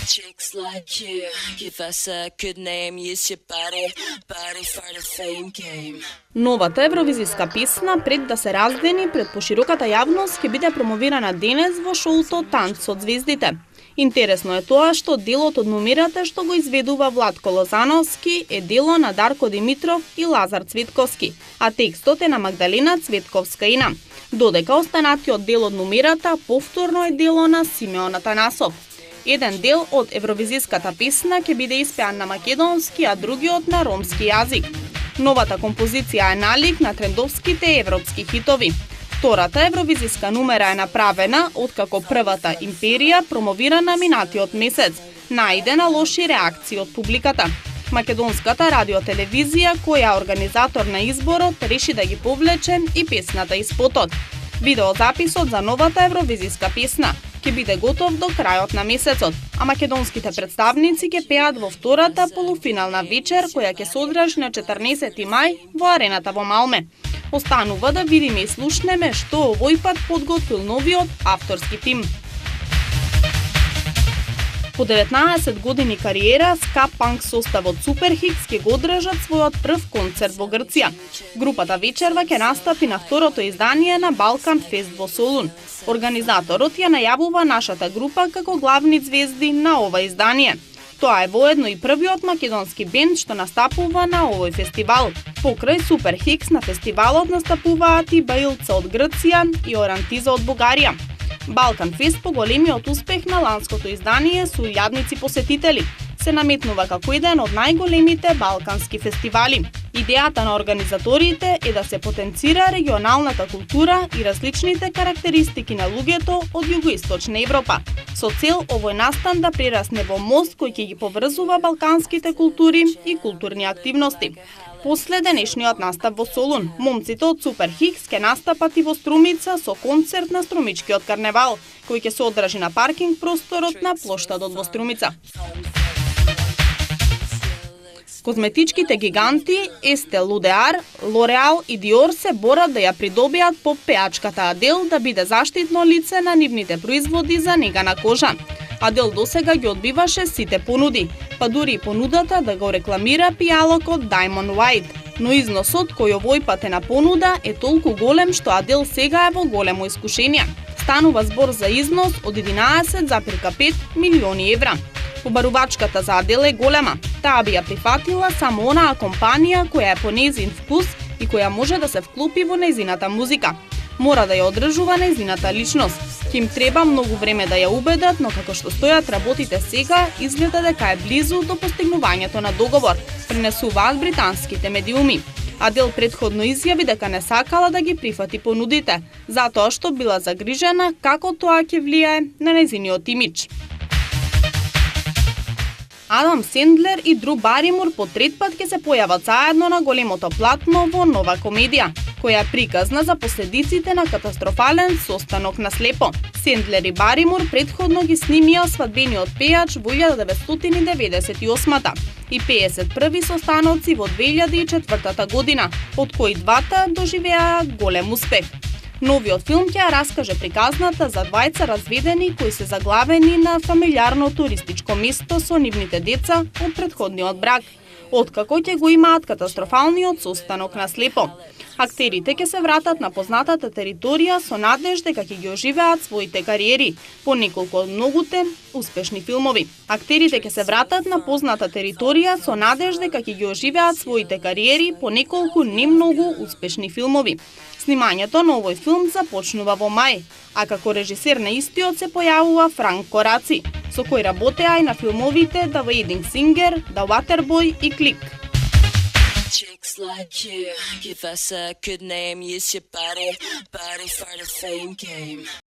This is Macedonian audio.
Chicks like you, give us a good name, use your body for the fame game. Новата евровизиска песна пред да се раздени пред пошироката јавност ќе биде промовирана денес во шоуто Танц од звездите. Интересно е тоа што делот од номерите што го изведува Владко Лозановски е дело на Дарко Димитров и Лазар Цветковски, а текстот е на Магдалина Цветковска-Ина. Додека останатиот дел од номерата повторно е дело на Симеон Атанасов. Еден дел од евровизиската песна ќе биде испеан на македонски, а другиот на ромски јазик. Новата композиција е налик на трендовските европски хитови. Втората евровизиска номера е направена откако првата Империја промовирана минатиот месец, најде на лоши реакции од публиката. Македонската радиотелевизија, која е организатор на изборот, реши да ги повлече и песната и спотот. Видеозаписот за новата евровизиска песна ќе биде готов до крајот на месецот, а македонските представници ќе пеат во втората полуфинална вечер која ќе се одржи на 14 мај во арената во Малме. Останува да видиме и слушнеме што овој пат подготвил новиот авторски тим. По 19 години кариера, ска-панк составот Суперхикс ќе го одржат својот прв концерт во Грција. Групата вечерва ќе настапи на второто издание на Балкан Фест во Солун. Организаторот ја најавува нашата група како главни звезди на ова издание. Тоа е воедно и првиот македонски бенд што настапува на овој фестивал. Покрај Суперхикс на фестивалот настапуваат и Баилца од Грција и Орантиза од Бугарија. Балкан Фест по големиот успех на ланското издание со илјадници посетители се наметнува како еден од најголемите балкански фестивали. Идејата на организаторите е да се потенцира регионалната култура и различните карактеристики на луѓето од југоисточна Европа, со цел овој настан да прерасне во мост кој ќе ги поврзува балканските култури и културни активности. После денешниот настап во Солун, момците од Суперхикс ќе настапат и во Струмица со концерт на Струмичкиот карневал, кој ќе се одржи на паркинг просторот на плоштадот во Струмица. Козметичките гиганти Есте Лудеар, Лореал и Диор се борат да ја придобијат поп-пеачката Адел да биде заштитно лице на нивните производи за нега на кожа. Адел досега ги одбиваше сите понуди, па дури и понудата да го рекламира пијалокот Diamond White. Но износот кој овој пат е на понуда е толку голем што Адел сега е во големо искушение. Станува збор за износ од 11,5 милиони евра. Побарувачката за Адел е голема. Таа би ја прифатила само онаа компанија која е по нејзин вкус и која може да се вклопи во нејзината музика. Мора да ја одржува нејзината личност. Ќе им треба многу време да ја убедат, но како што стојат работите сега, изгледа дека е близу до постигнувањето на договор, пренесуваат британските медиуми. Адел предходно изјави дека не сакала да ги прифати понудите, затоа што била загрижена како тоа ќе влијае на нејзиниот имидж. Адам Сендлер и Дру Баримур по трет пат ќе се појават заедно на големото платно во нова комедија, која е приказна за последиците на катастрофален состанок на слепо. Сендлер и Баримур предходно ги снимија Свадбениот пејач во 1998 и 51 состаноци во 2004 година, од кои двата доживеа голем успех. Новиот филм ќе ја раскаже приказната за двајца разведени кои се заглавени на фамилиарно туристичко место со нивните деца од претходниот брак, откако ќе го имаат катастрофалниот состанок на слепо. Актерите ќе се вратат на познатата територија со надеж дека ќе ги оживеат своите кариери по неколку од многуте успешни филмови. Актерите ќе се вратат на позната територија со надеж дека ќе ги оживеат своите кариери по неколку не многу успешни филмови. Снимањето на овој филм започнува во мај, а како режисер на истиот се појавува Франк Кораци, со кој работеа и на филмовите The Wedding Singer, The Waterboy и Click. Chicks like you, give us a good name, use your body for the fame game.